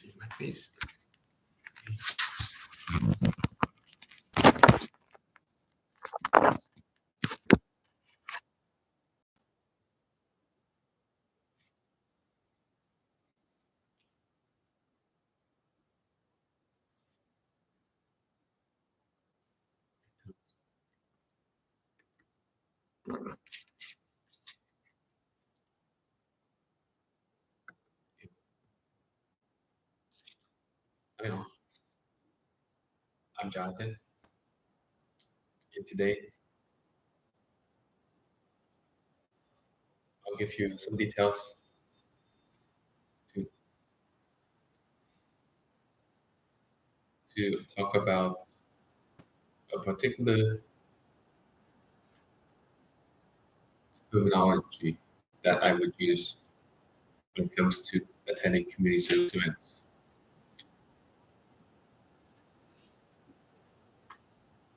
See my face. Hello, I'm Jonathan, and today I'll give you some details to, to talk about a particular terminology that I would use when it comes to attending community service events.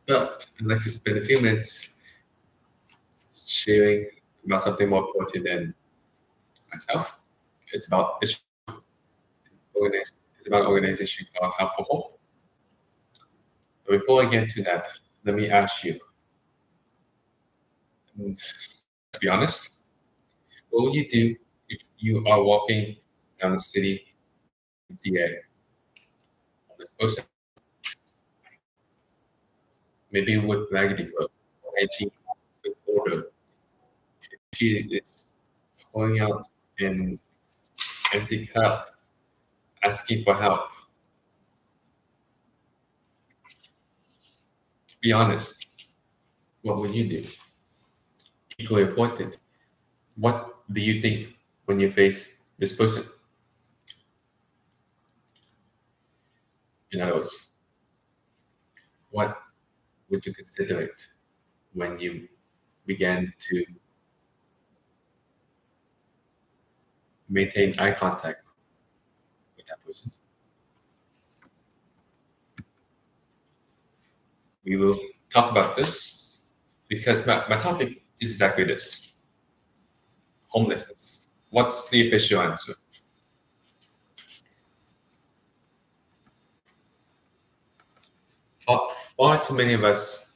But I'd like to spend a few minutes sharing about something more important than myself. It's about organization called Help for Hope. But before I get to that, let me ask you, to be honest, what would you do if you are walking down the city and see a homeless person, maybe with raggedy clothes, and she with order? She is pouring out an empty cup, asking for help. Be honest, what would you do? Equally important, what do you think when you face this person? In other words, what would you consider it when you began to maintain eye contact with that person? We will talk about this because my topic is exactly this: homelessness. What's the official answer? Far too many of us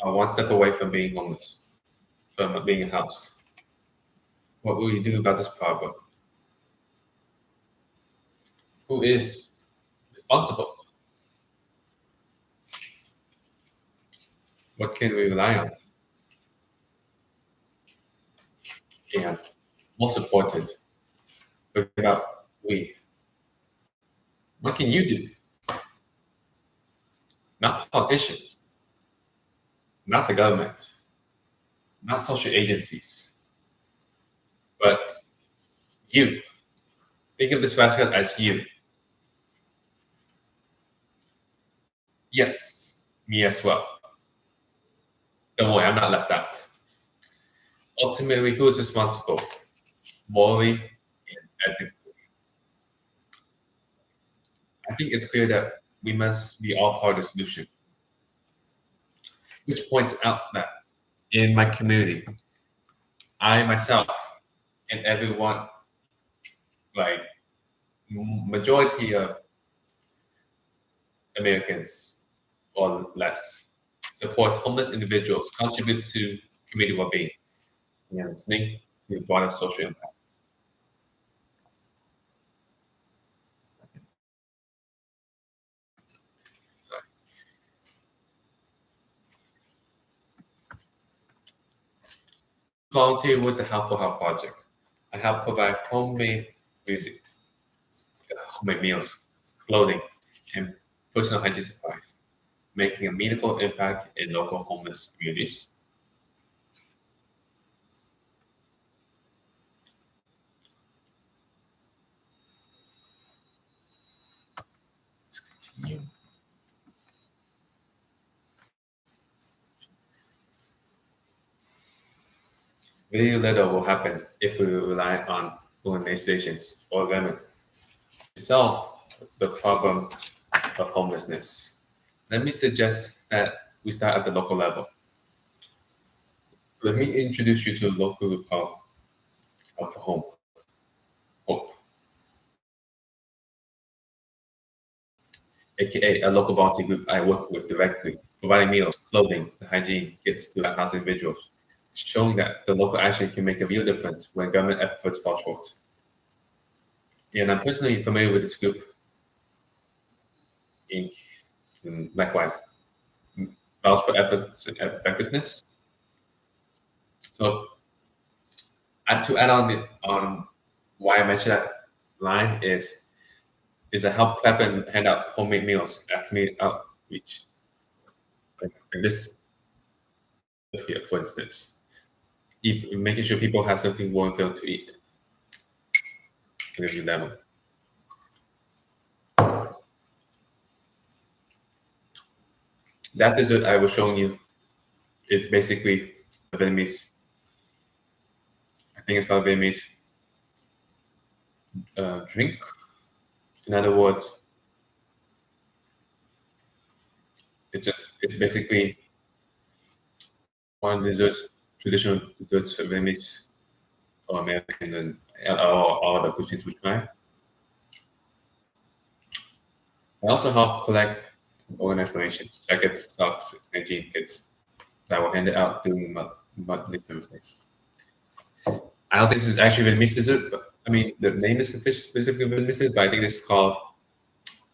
are one step away from being homeless, from being in a house. What will you do about this problem? Who is responsible? What can we rely on? And most important, what about we? What can you do? Not politicians, not the government, not social agencies, but you. Think of this basket as you. Yes, me as well. Don't worry, I'm not left out. Ultimately, who is responsible? Morally and ethically. I think it's clear that we must be all part of the solution. Which points out that in my community, I myself and everyone, like majority of Americans or less, supports homeless individuals, contributes to community well-being, and it's linked to broader social impact. Sorry. Volunteer with the Help for Help project. I help provide homemade music, homemade meals, clothing, and personal hygiene supplies, making a meaningful impact in local homeless communities. Let's continue. Very little will happen if we rely on organizations or government to solve the problem of homelessness. Let me suggest that we start at the local level. Let me introduce you to a local group called Help for Home. Hope. aka a local volunteer group I work with directly, providing meals, clothing, and hygiene kits to unhoused individuals, showing that the local action can make a real difference when government efforts fall short. And I'm personally familiar with this group, Inc. And likewise, vouch for efforts and effectiveness. So, to add on why I mentioned that line is a help prep and hand out homemade meals at community outreach. Like this here, for instance, making sure people have something warm filled to eat. I'm gonna do that one. That dessert I was showing you is basically a Vietnamese. I think it's called Vietnamese drink. In other words, it's basically one desserts, traditional desserts of Vietnamese or American and all the cuisines we try. I also help collect organize donations, jackets, socks, and jean kits that were handed out during monthly Thursdays. I don't think this is actually Vietnamese dessert, but I mean the name is specifically Vietnamese, but I think it's called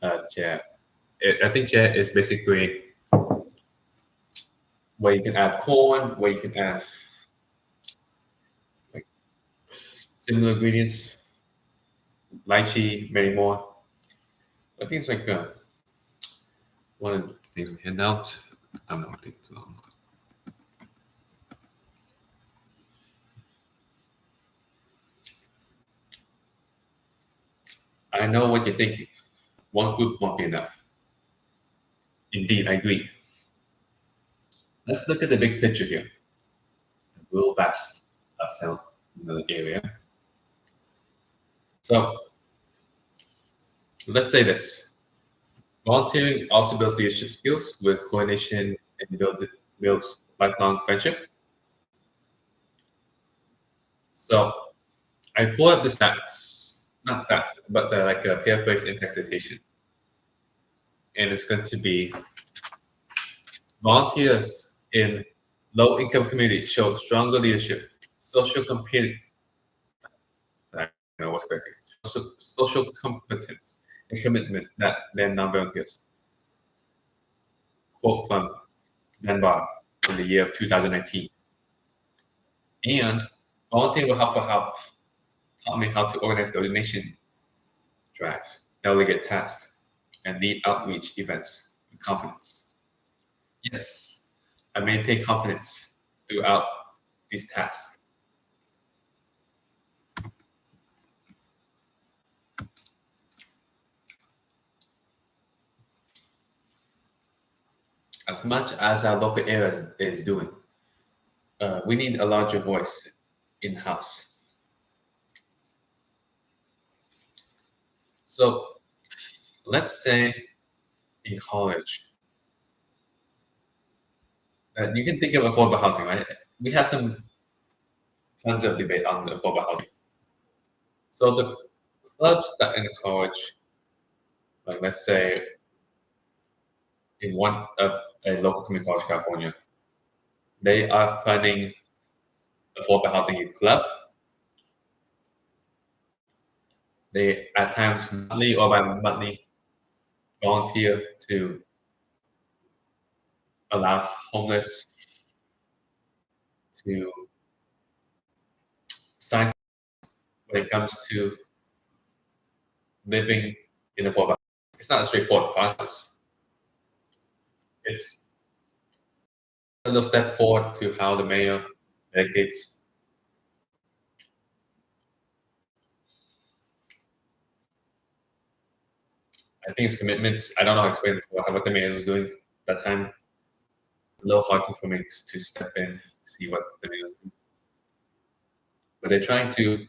chè. I think chè is basically where you can add corn, where you can add like similar ingredients, lychee, many more. I think it's like one of the things we hand out. I'm not taking too long. I know what you're thinking. One group won't be enough. Indeed, I agree. Let's look at the big picture here. The real vast cell area. So let's say this. Volunteering also builds leadership skills with coordination and builds lifelong friendship. So I pull up the stats, not stats, but like a paraphrase in text citation. And it's going to be volunteers in low-income communities show stronger leadership, social competence, social competence and commitment than non-volunteers. Quote from Zanbar in the year of 2019. And volunteering will help taught me how to organize donation drives, delegate tasks, and lead outreach events with confidence. Yes, I maintain confidence throughout these tasks. As much as our local area is doing, we need a larger voice in-house. So let's say in college, you can think of affordable housing, right? We have tons of debate on the affordable housing. So the clubs that in college, like let's say in one of a local community college, California, they are funding affordable housing club. They at times monthly or bi-monthly volunteer to allow homeless to sign when it comes to living in a poor. It's not a straightforward process. It's a little step forward to how the mayor dedicates I think it's commitments. I don't know how to explain what the mayor was doing at that time. It's a little hard for me to step in, see what the mayor was doing. But they're trying to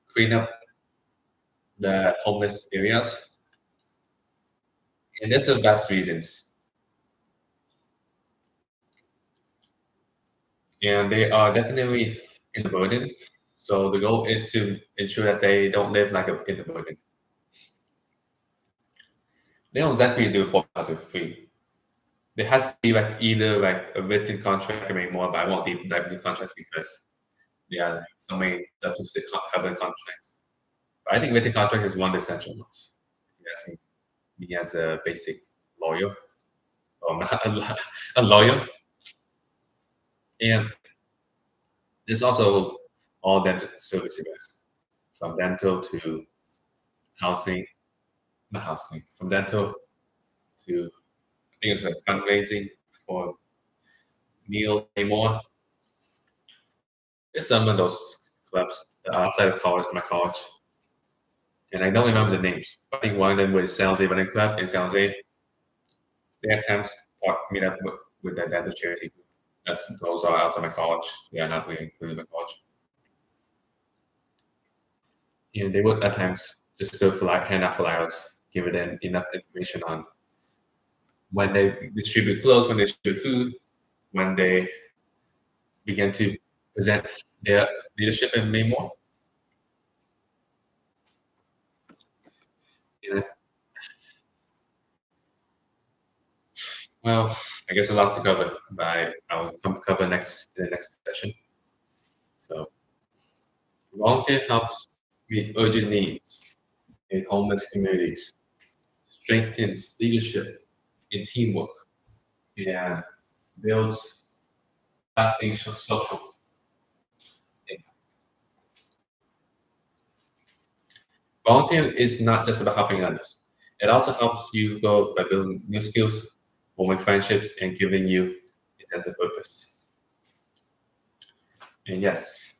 clean up the homeless areas. And there's some vast reasons. And they are definitely in the burden. So the goal is to ensure that they don't live like in the burden. they don't exactly do 4,000 free. There has to be like either like a written contract or maybe more, but I won't deep dive into contracts because there are so many substances that cover contracts. But I think written contract is one of the essential ones. If you ask me as a basic lawyer, or not a lawyer, and there's also all dental services, from dental to housing, not housing, from dental to I think it's like fundraising for meals and more. There's some of those clubs outside of college, my college, and I don't remember the names. I think one of them was San Jose Running Club in San Jose. They have times meet up with the dental charity group. Those are outside my college. They are not really included in my college. And they would at times just serve hand out flyers, give them enough information on when they distribute clothes, when they distribute food, when they begin to present their leadership and many more. Yeah. Well, I guess a lot to cover, but I'll cover in the next session. So, volunteer helps meet urgent needs in homeless communities, strengthens leadership and teamwork, and builds lasting social impact. Volunteering is not just about helping others. It also helps you go by building new skills, forming friendships, and giving you a sense of purpose. And yes,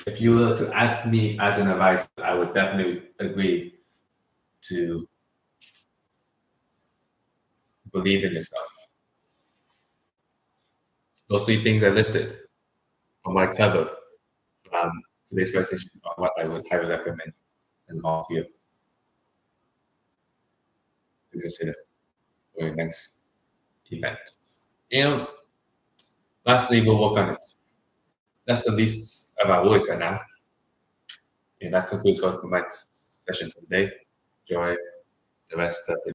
if you were to ask me as an advice, I would definitely agree to believe in yourself. Those three things I listed on my cover today's presentation are what I would highly recommend and all of you to consider for your next event. And lastly, we'll work on it. That's the least of our words right now. And that concludes my session for today. Enjoy the rest of the